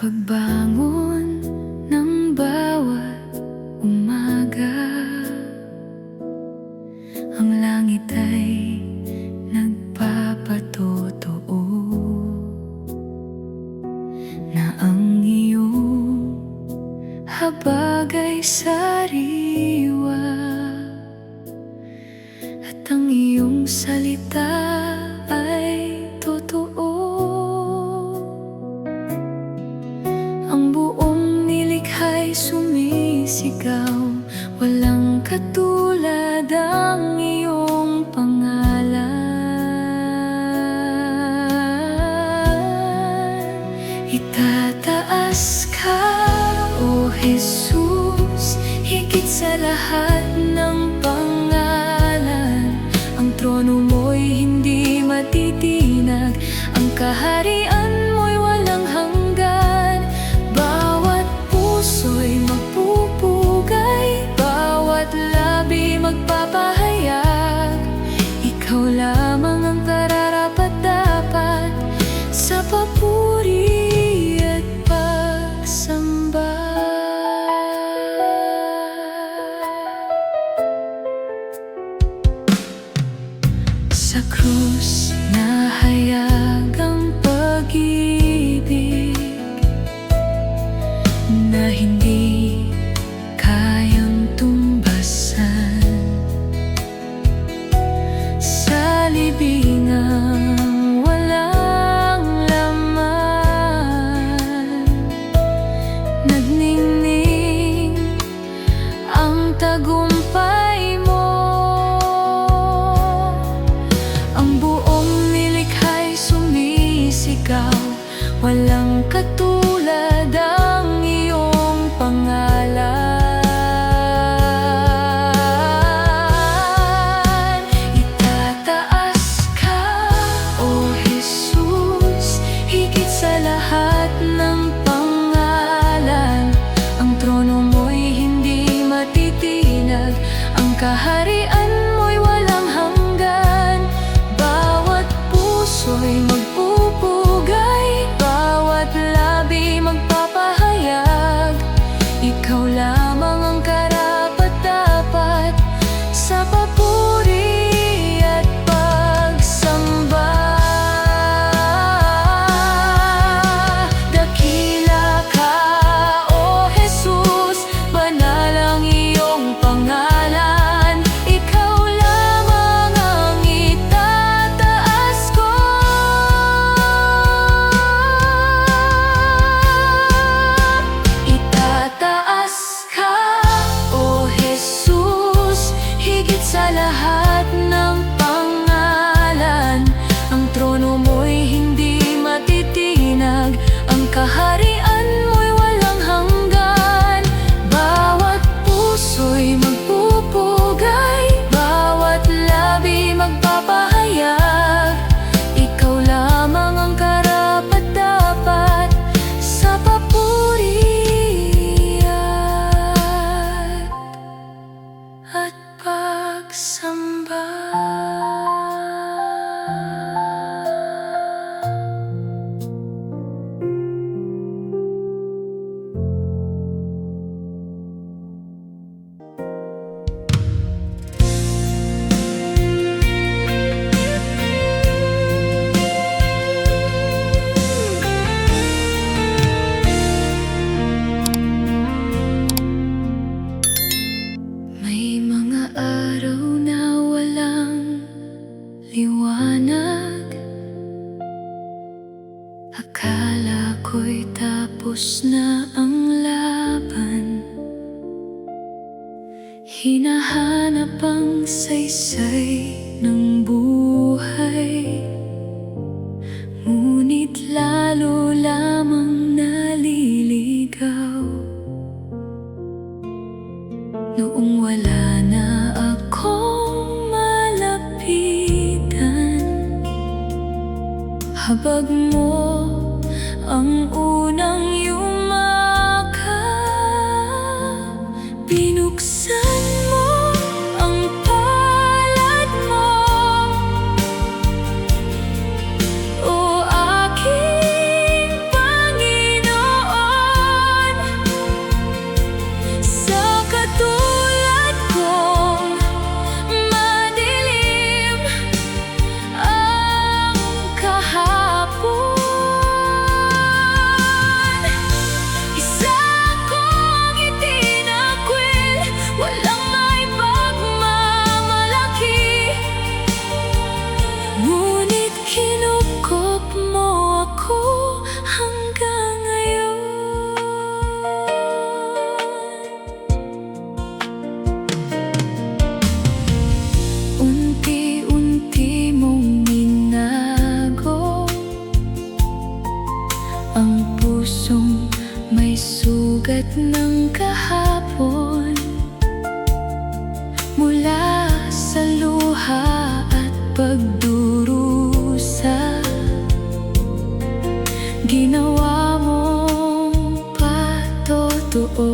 pagbangon ng bawat umaga, ang langit ay nagpapatotoo na ang iyong habag ay sariwa at ang iyong salita ay totoo. Ang buong nilikha'y sumisigaw, walang katulad ang iyong pangalan. Itataas ka, O Jesus, higit sa lahat ng pangalan. Ang trono mo'y hindi matitinag, ang kaharian mo'y walang hanggan. Bawat puso'y magpupugay, bawat labi magpapahayag. Ikaw lamang ang kararapat-dapat sa papuri at pagsamba. Sa krus nahayag ang pag-ibig na hindi kayang tumbasan. Sa libingang walang laman, nagningning ang tagumpay mo. Ang buong nilikha'y sumisigaw, walang katulad ang iyong pangalan. Itataas ka, O Jesus, higit sa lahat ng pangalan. Ang trono mo'y hindi matitinag, ang kaharian mo'y walang hanggan. Bawat puso'y magpupugay, bawat labi magpapahayag. Ikaw lamang ang karapat-dapat sa papuri at pagsamba. Dakila ka, O Jesus, banal ang iyong pangalan. Ikaw lamang ang itataas ko. Itataas ka, O Jesus, higit sa lahat ng pangalan. Ang trono mo'y hindi matitinag, ang kaharian mo'y walang hanggan. Bawat puso'y magpupugay, bawat labi magpapahayag. Ikaw lamang ang karapat-dapat sa papuri at pagsamba. May mga araw na walang liwanag, akala ko'y tapos na ang laban. Hinahanap ang saysay ng buhay, ngunit lalo lamang naliligaw. Noong wala na akong malapitan, habag mo ang unang yumakap. Binuksan mo ang palad mo, ng kahapon, mula sa luha at pagdurusa, ginawa mong patotoo.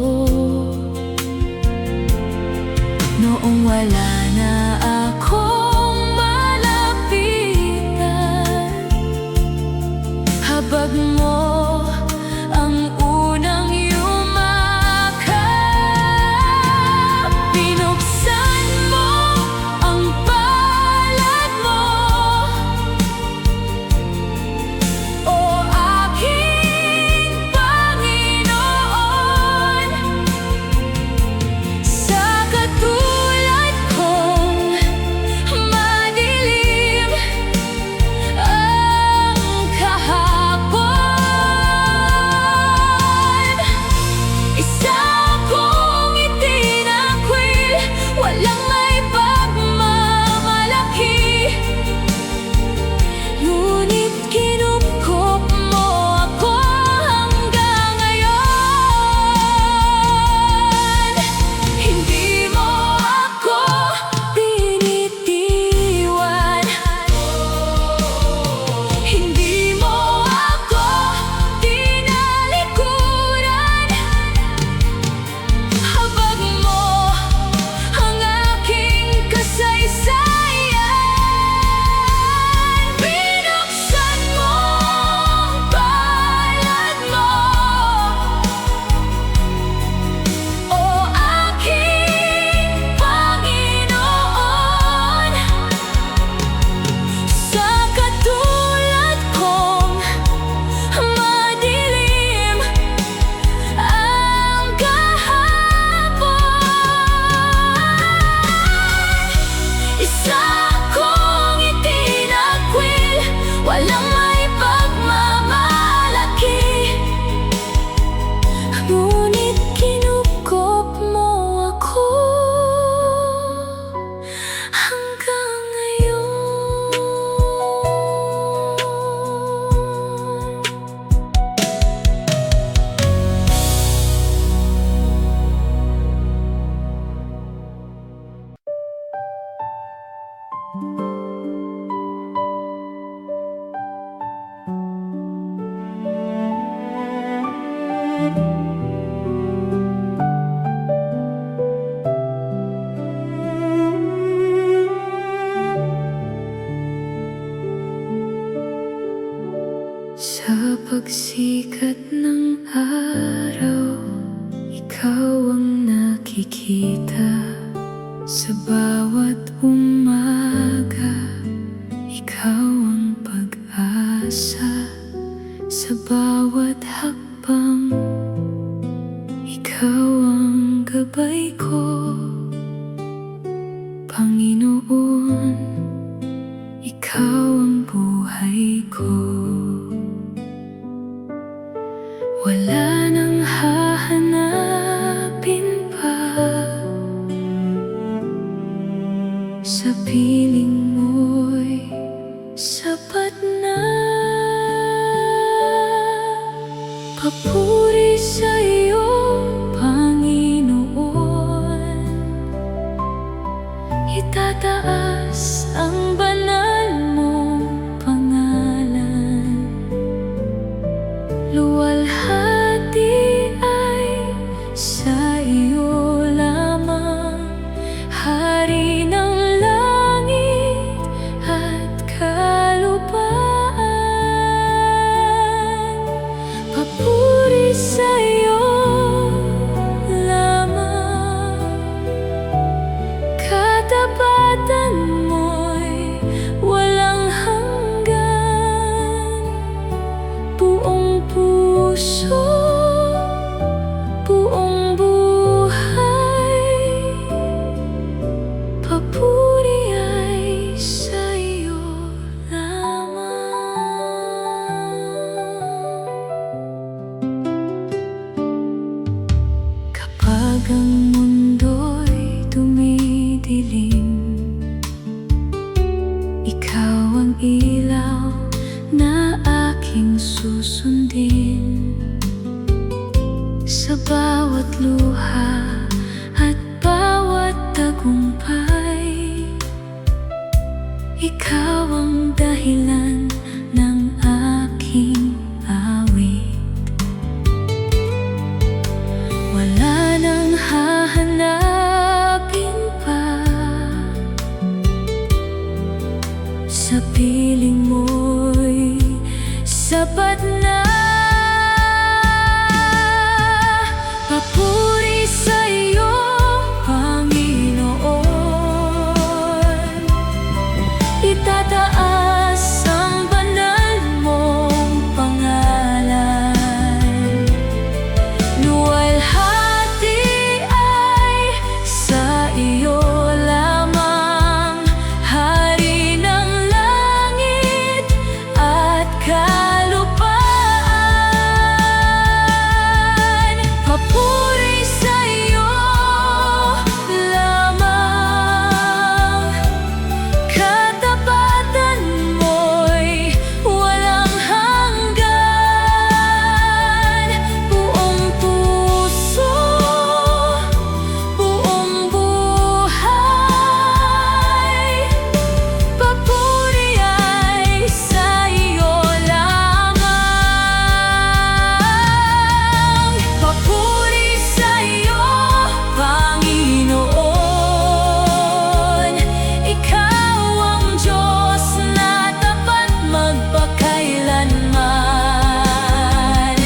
Noong wala na akong malapitan, habag mo ang unang yumakap. Binuksan mo ang palad mo, o aking Panginoon. Sa katulad kong madilim ang kahapon, isa kong itinakwil, walang may pagmamalaki. Ngunit kinupkop mo ako hanggang ngayon. Hindi mo ako binitiwan, hindi mo ako tinalikuran. Habag mo ang aking kasaysayan. Binuksan mo ang palad mo, o aking Panginoon. Sa katulad kong madilim ang kahapon, isa kong itinakwil, walang may pagmamalaki. Ngunit kinupkop mo ako hanggang ngayon. Sa pagsikat ng araw, ikaw ang nakikita. Sa bawat umaga, ikaw ang pag-asa. Sa bawat hakbang, ikaw ang gabay ko. Panginoon, ikaw ang buhay ko. Wala nang hahanapin pa, sa piling mo'y sapat na. Papuri sa iyo, Panginoon. Itataas ang banal mong pangalan. Luwalhati ay sa iyo lamang, Hari ng langit at kalupaan. Papuri sa iyo lamang, katapatan mo'y walang hanggan. Buong puso, buong buhay, papuri ay sa iyo lamang. Kapag ang mundo'y dumidilim, ikaw ang ilaw na aking susundin. Sa bawat luha at bawat tagumpay. Ikaw ang dahilan ng aking awit. Wala nang hahanapin pa. Sa piling mo'y sapat na. Papuri sa iyo, Panginoon. Itataas ang banal mong pangalan. Luwalhati ay sa iyo lamang, Hari ng langit at kalupaan. Papuri sa iyo lamang, katapatan mo'y walang hanggan. Buong puso, buong buhay, papuri ay sa iyo lamang. Papuri sa iyo, Panginoon. Ikaw ang Diyos na tapat magpakailanman.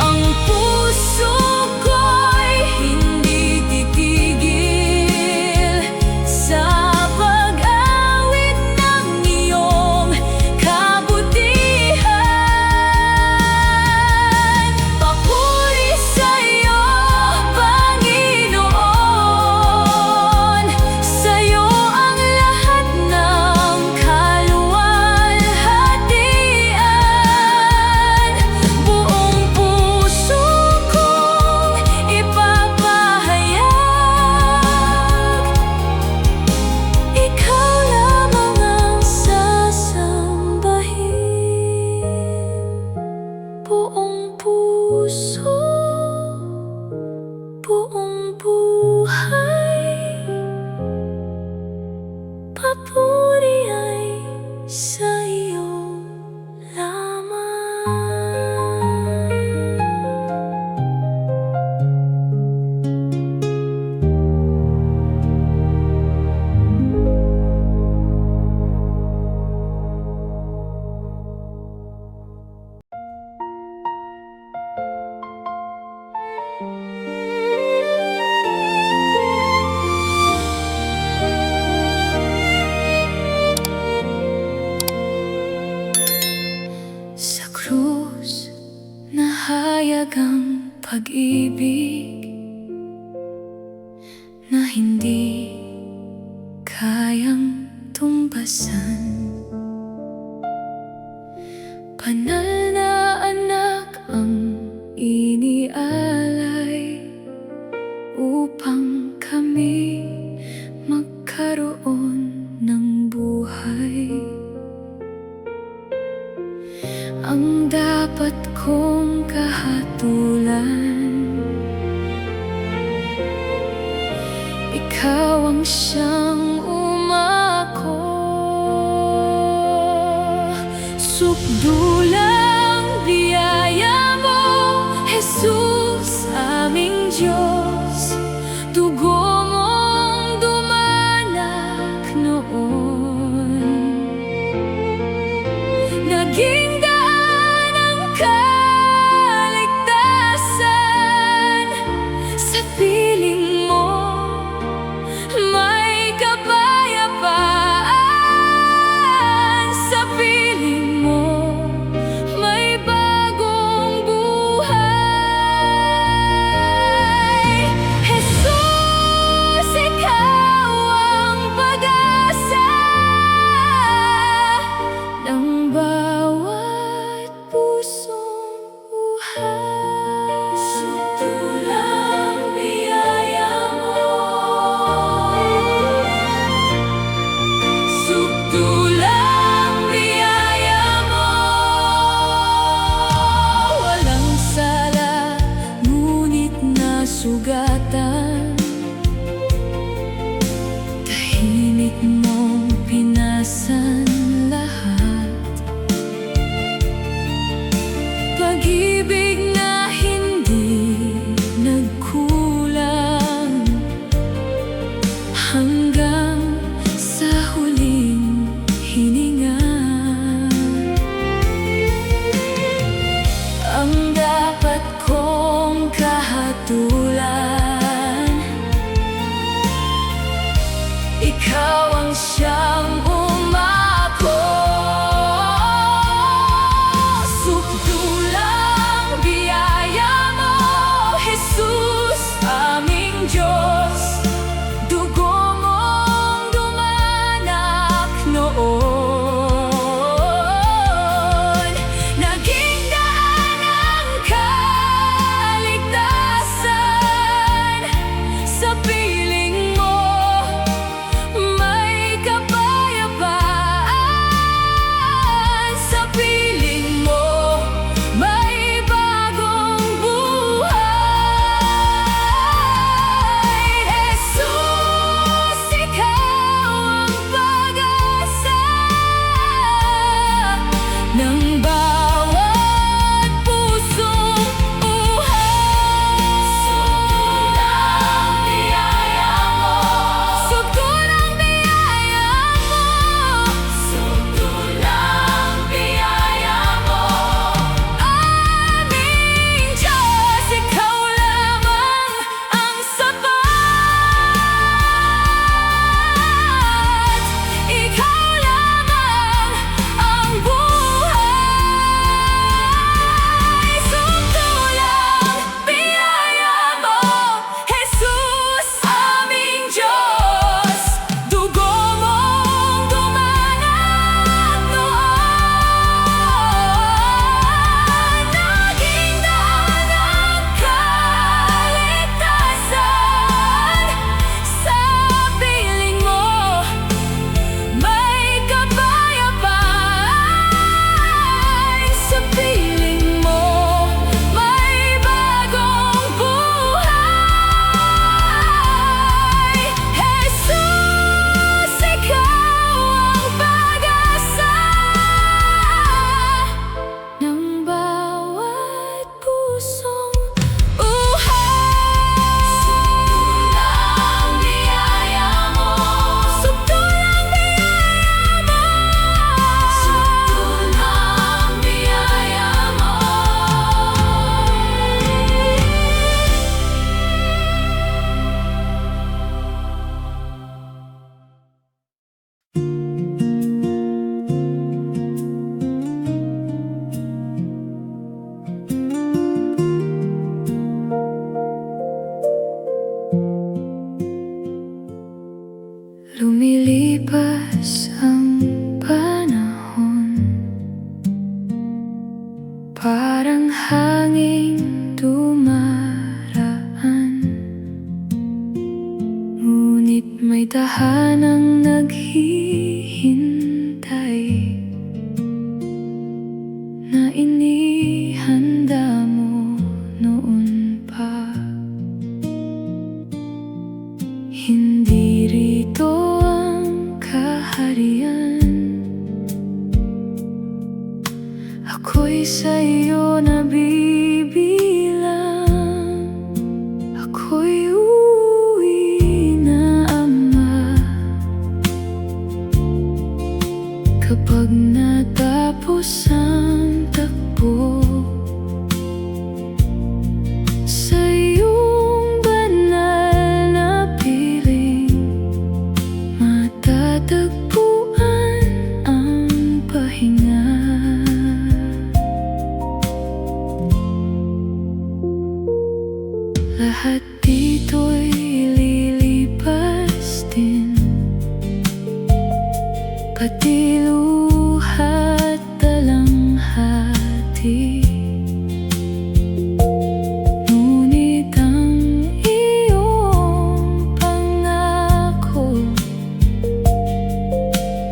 Ang puso ko'y hindi titigil sa pag-awit ng iyong kabutihan. Papuri sa iyo, Panginoon. Sa iyo ang lahat ng kaluwalhatian. Buong puso kong ipapahayag, ikaw lamang ang sasambahin. Buong puso, buong buhay, papuri ay sa iyo lamang. Sa krus, nahayag ang pag-ibig na hindi kayang tumbasan. Banal na anak ang inialay upang kami magkaroon ng buhay. Ang dapat kong kahatulan, ikaw ang siyang umako. Sukdulang biyaya mo, Jesus, aming Diyos. Dugo mong dumanak noon, naging daan ang kaligtasan. Sa piling mo may pusong uhaw. Sukdulang biyaya mo, sukdulang biyaya mo, sukdulang biyaya mo. Lumilipas ang panahon, parang hanging dumaraan. Ngunit may tahanang naghihintay na inihanda mo noon pa. Hindi rito ang kaharian, ako'y sa'yo nabibilang. Ako'y uuwi na, Ama, kapag natapos ang takbo sa iyong banal na piling. Matatagpuan ang pahinga. Lahat dito'y lilipas din, pati luha't talanghati. Ngunit ang iyong pangako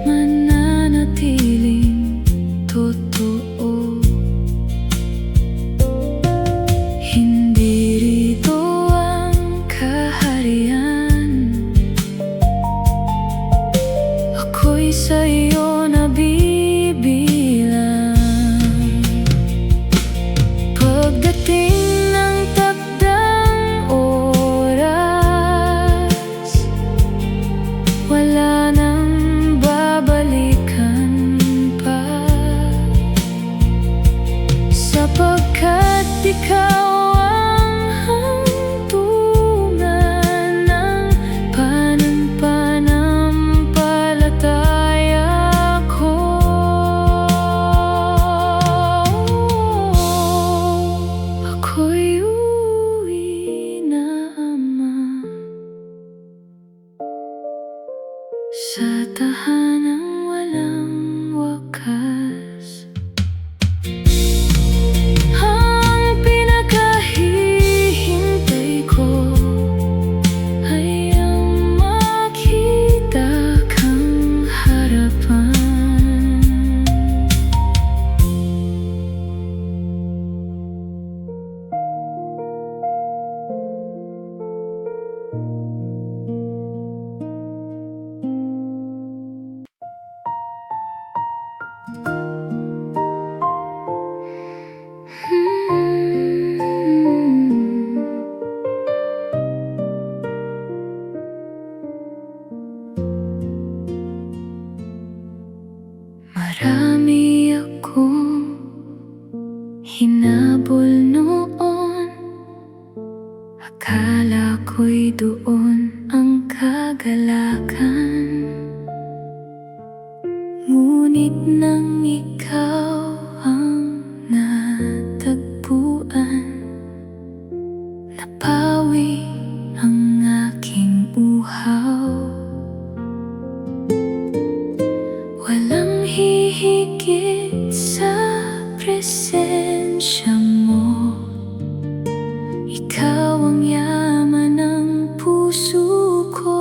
mananatiling totoo. Hindi rito ang kaharian, ako'y sa'yo nabibilang. Pagdating ng takdang oras, wala nang babalikan pa, sapagkat ikaw ang hantungan ng pananampalataya ko. Ako'y uuwi na, Ama, sa tahanang walang wakas. Ang pinakahihintay ko ay ang makita kang harapan. Marami akong hinabol noon, akala ko'y doon ang kagalakan. Ngunit nang ikaw ang natagpuan, napawi ang aking uhaw. Walang hihigit sa presensya mo, ikaw ang yaman ng puso ko.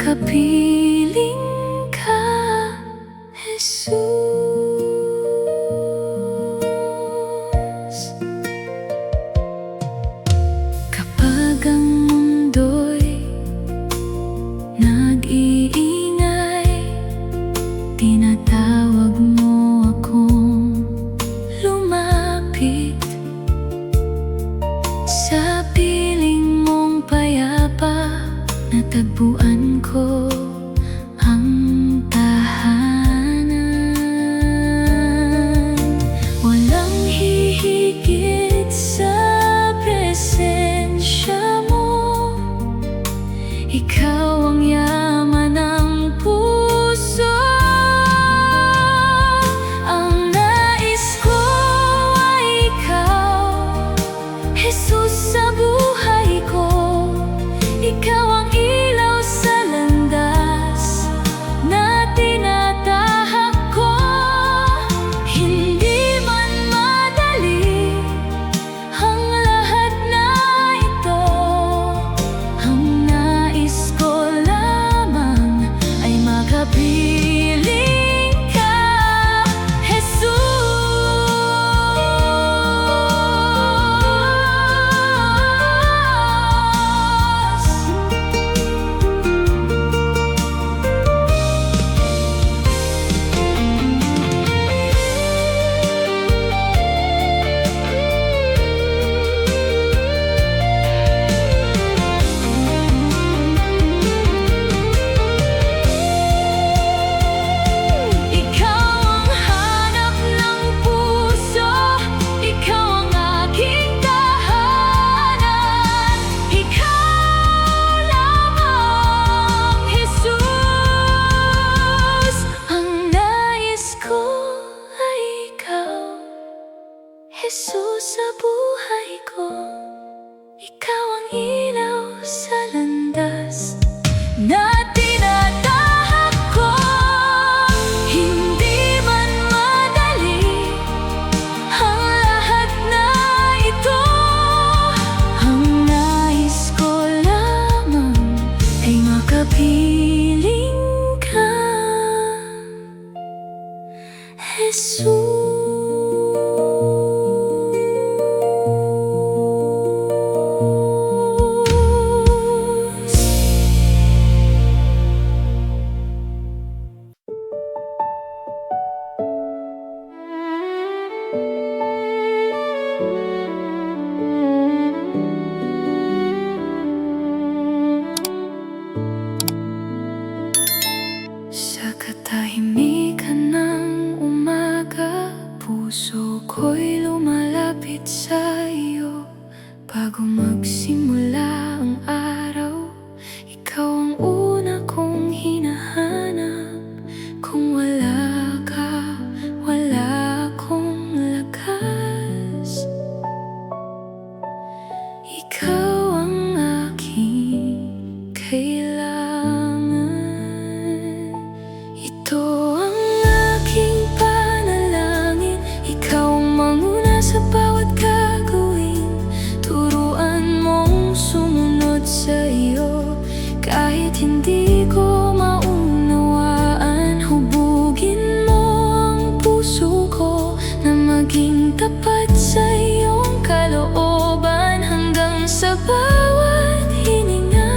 makapiling ka, Jesus. Kapag ang mundo'y nag-iingay, tinatawag mo akong lumapit sa piling mong payapa. Natagpuan ko ang tahanan. Walang hihigit sa presensya mo. Ikaw ang yaman ng puso. Ang nais ko ay ikaw, Jesus, sa buhay ko. Ikaw ang ilaw sa landas na tinatahak ko. Hindi man madali ang lahat na ito. Ang nais ko lamang ay makapiling ka, Jesus. Jesus, sa buhay ko. Ikaw ang ilaw sa landas na tinatahak ko. Hindi man madali ang lahat na ito. Ang nais ko lamang ay makapiling ka, Jesus. Sa katahimikan ng umaga, puso ko'y lumalapit sa iyo. Bago magsimula ang araw, ikaw ang una kong hinahanap. Kung wala ka, wala akong lakas. Ikaw ang aking kailangan. Ito ang aking panalangin. Ikaw ang manguna sa bawat gagawin. Turuan mong sumunod sa iyo. Kahit hindi ko maunawaan, hubugin mo ang puso ko na maging tapat sa iyong kalooban. Hanggang sa bawat hininga,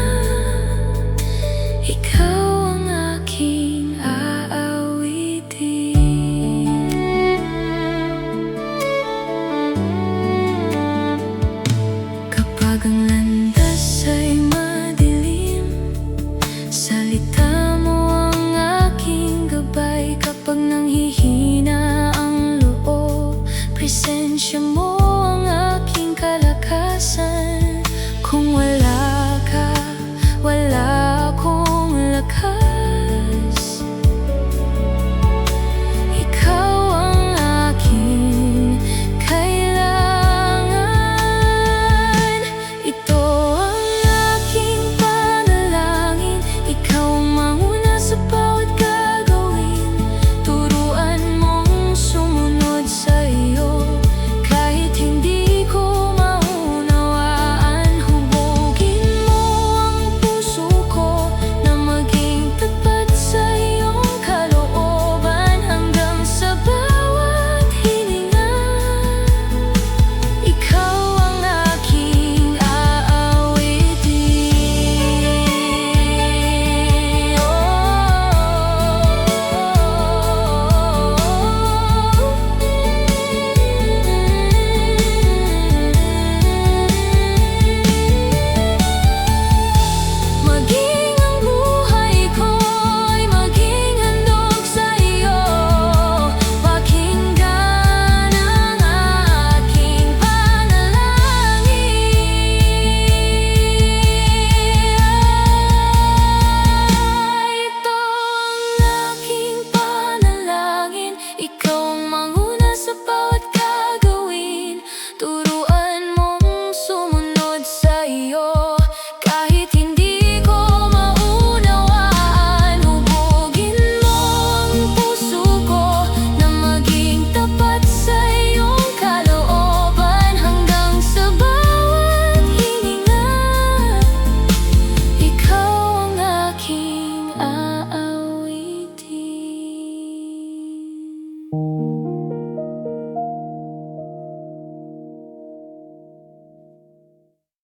ikaw ang aking aawitin. Kapag ang landas ay madilim, salita mo ang aking gabay. Kapag nanghihina ang loob, presensya mo ang aking kalakasan. Kung wala ka, wala akong lakas. Ikaw ang aking kailangan. Ito ang aking panalangin. Ikaw ang manguna sa bawat gagawin. Turuan mong sumunod sa iyo. Kahit hindi ko maunawaan, hubog